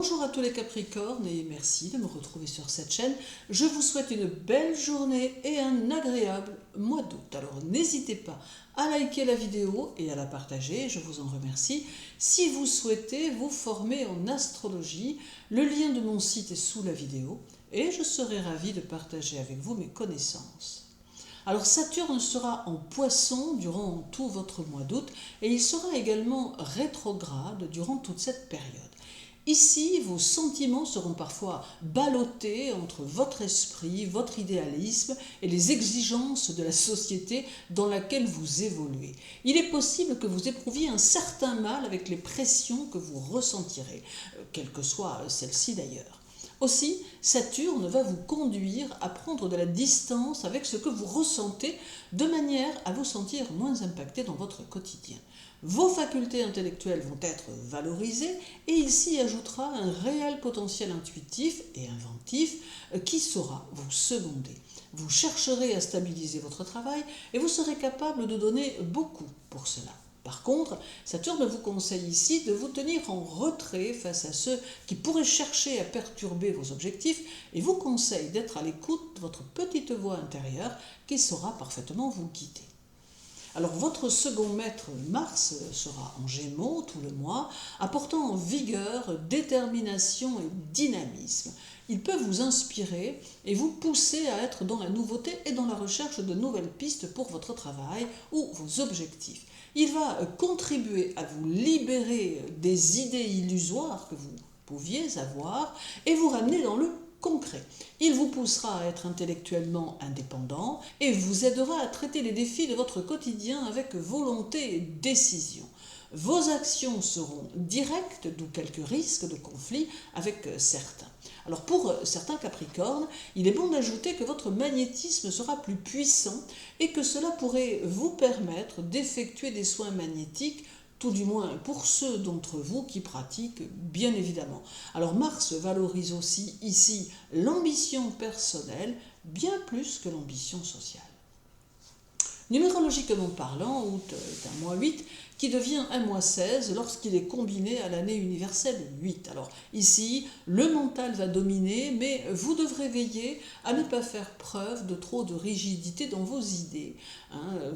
Bonjour à tous les Capricornes et merci de me retrouver sur cette chaîne. Je vous souhaite une belle journée et un agréable mois d'août. Alors n'hésitez pas à liker la vidéo et à la partager, je vous en remercie. Si vous souhaitez vous former en astrologie, le lien de mon site est sous la vidéo et je serai ravie de partager avec vous mes connaissances. Alors Saturne sera en Poisson durant tout votre mois d'août et il sera également rétrograde durant toute cette période. Ici, vos sentiments seront parfois ballottés entre votre esprit, votre idéalisme et les exigences de la société dans laquelle vous évoluez. Il est possible que vous éprouviez un certain mal avec les pressions que vous ressentirez, quelle que soit celle-ci d'ailleurs. Aussi, Saturne va vous conduire à prendre de la distance avec ce que vous ressentez de manière à vous sentir moins impacté dans votre quotidien. Vos facultés intellectuelles vont être valorisées et il s'y ajoutera un réel potentiel intuitif et inventif qui saura vous seconder. Vous chercherez à stabiliser votre travail et vous serez capable de donner beaucoup pour cela. Par contre, Saturne vous conseille ici de vous tenir en retrait face à ceux qui pourraient chercher à perturber vos objectifs et vous conseille d'être à l'écoute de votre petite voix intérieure qui saura parfaitement vous guider. Alors votre second maître Mars sera en Gémeaux tout le mois, apportant vigueur, détermination et dynamisme. Il peut vous inspirer et vous pousser à être dans la nouveauté et dans la recherche de nouvelles pistes pour votre travail ou vos objectifs. Il va contribuer à vous libérer des idées illusoires que vous pouviez avoir et vous ramener dans le concret. Il vous poussera à être intellectuellement indépendant et vous aidera à traiter les défis de votre quotidien avec volonté et décision. Vos actions seront directes, d'où quelques risques de conflit avec certains. Alors pour certains Capricornes, il est bon d'ajouter que votre magnétisme sera plus puissant et que cela pourrait vous permettre d'effectuer des soins magnétiques, tout du moins pour ceux d'entre vous qui pratiquent, bien évidemment. Alors Mars valorise aussi ici l'ambition personnelle, bien plus que l'ambition sociale. Numérologiquement parlant, août est un mois 8 qui devient un mois 16 lorsqu'il est combiné à l'année universelle 8. Alors ici, le mental va dominer, mais vous devrez veiller à ne pas faire preuve de trop de rigidité dans vos idées.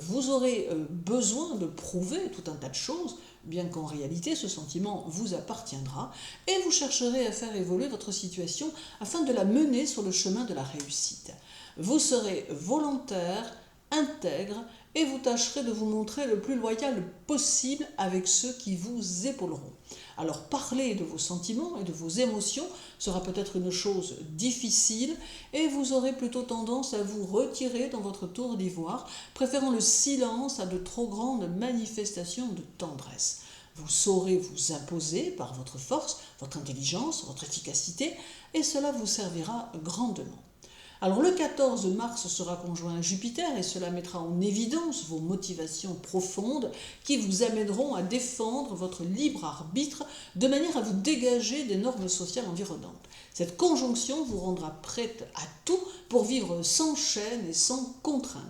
Vous aurez besoin de prouver tout un tas de choses, bien qu'en réalité ce sentiment vous appartiendra, et vous chercherez à faire évoluer votre situation afin de la mener sur le chemin de la réussite. Vous serez volontaire, intègre et vous tâcherez de vous montrer le plus loyal possible avec ceux qui vous épauleront. Alors parler de vos sentiments et de vos émotions sera peut-être une chose difficile et vous aurez plutôt tendance à vous retirer dans votre tour d'ivoire, préférant le silence à de trop grandes manifestations de tendresse. Vous saurez vous imposer par votre force, votre intelligence, votre efficacité et cela vous servira grandement. Alors le 14 mars sera conjoint à Jupiter et cela mettra en évidence vos motivations profondes qui vous amèneront à défendre votre libre arbitre de manière à vous dégager des normes sociales environnantes. Cette conjonction vous rendra prête à tout pour vivre sans chaîne et sans contrainte.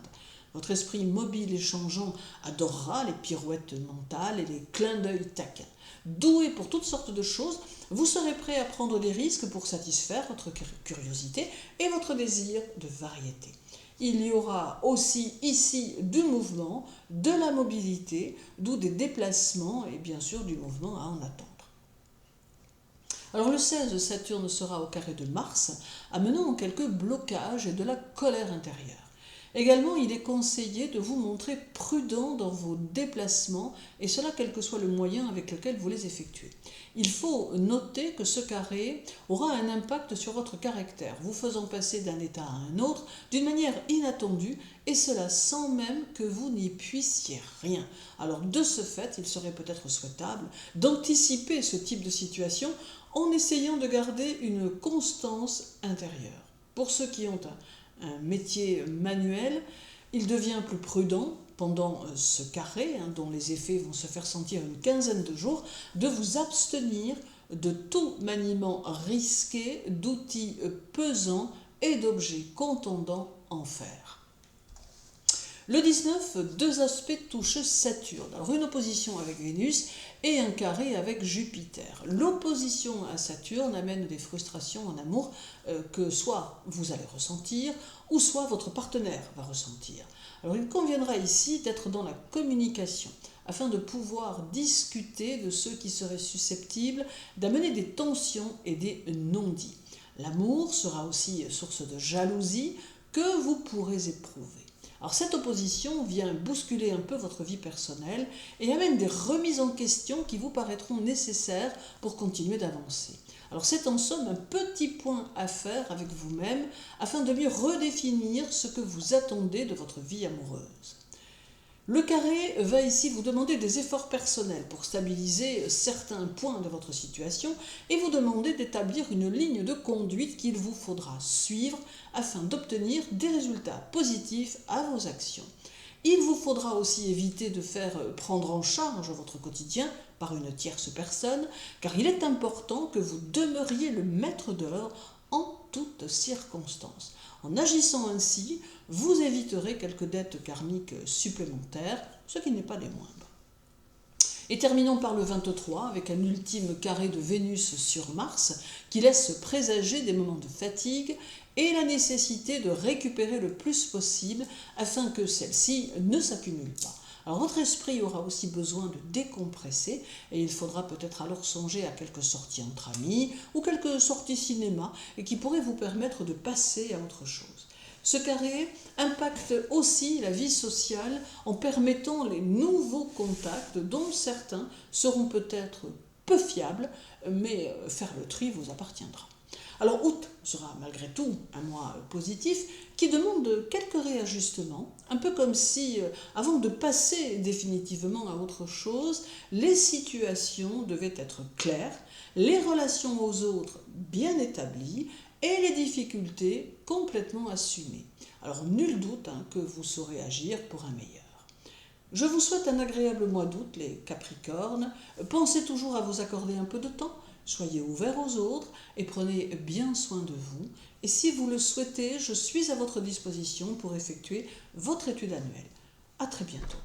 Votre esprit mobile et changeant adorera les pirouettes mentales et les clins d'œil taquins. Doué pour toutes sortes de choses, vous serez prêt à prendre des risques pour satisfaire votre curiosité et votre désir de variété. Il y aura aussi ici du mouvement, de la mobilité, d'où des déplacements et bien sûr du mouvement à en attendre. Alors le 16, Saturne sera au carré de Mars, amenant quelques blocages et de la colère intérieure. Également, il est conseillé de vous montrer prudent dans vos déplacements, et cela quel que soit le moyen avec lequel vous les effectuez. Il faut noter que ce carré aura un impact sur votre caractère, vous faisant passer d'un état à un autre d'une manière inattendue, et cela sans même que vous n'y puissiez rien. Alors de ce fait, il serait peut-être souhaitable d'anticiper ce type de situation en essayant de garder une constance intérieure. Pour ceux qui ont un métier manuel, il devient plus prudent pendant ce carré, dont les effets vont se faire sentir une quinzaine de jours, de vous abstenir de tout maniement risqué d'outils pesants et d'objets contondants en fer. Le 19, deux aspects touchent Saturne. Alors une opposition avec Vénus et un carré avec Jupiter. L'opposition à Saturne amène des frustrations en amour que soit vous allez ressentir ou soit votre partenaire va ressentir. Alors il conviendra ici d'être dans la communication afin de pouvoir discuter de ceux qui seraient susceptibles d'amener des tensions et des non-dits. L'amour sera aussi source de jalousie que vous pourrez éprouver. Alors cette opposition vient bousculer un peu votre vie personnelle et amène des remises en question qui vous paraîtront nécessaires pour continuer d'avancer. Alors c'est en somme un petit point à faire avec vous-même afin de mieux redéfinir ce que vous attendez de votre vie amoureuse. Le carré va ici vous demander des efforts personnels pour stabiliser certains points de votre situation et vous demander d'établir une ligne de conduite qu'il vous faudra suivre afin d'obtenir des résultats positifs à vos actions. Il vous faudra aussi éviter de faire prendre en charge votre quotidien par une tierce personne, car il est important que vous demeuriez le maître d'œuvre en toutes circonstances. En agissant ainsi, vous éviterez quelques dettes karmiques supplémentaires, ce qui n'est pas des moindres. Et terminons par le 23 avec un ultime carré de Vénus sur Mars qui laisse présager des moments de fatigue et la nécessité de récupérer le plus possible afin que celle-ci ne s'accumule pas. Alors votre esprit aura aussi besoin de décompresser et il faudra peut-être alors songer à quelques sorties entre amis ou quelques sorties cinéma et qui pourraient vous permettre de passer à autre chose. Ce carré impacte aussi la vie sociale en permettant les nouveaux contacts dont certains seront peut-être peu fiables, mais faire le tri vous appartiendra. Alors août sera malgré tout un mois positif qui demande quelques réajustements, un peu comme si, avant de passer définitivement à autre chose, les situations devaient être claires, les relations aux autres bien établies et les difficultés complètement assumées. Alors nul doute que vous saurez agir pour un meilleur. Je vous souhaite un agréable mois d'août, les Capricornes. Pensez toujours à vous accorder un peu de temps. Soyez ouverts aux autres et prenez bien soin de vous. Et si vous le souhaitez, je suis à votre disposition pour effectuer votre étude annuelle. À très bientôt.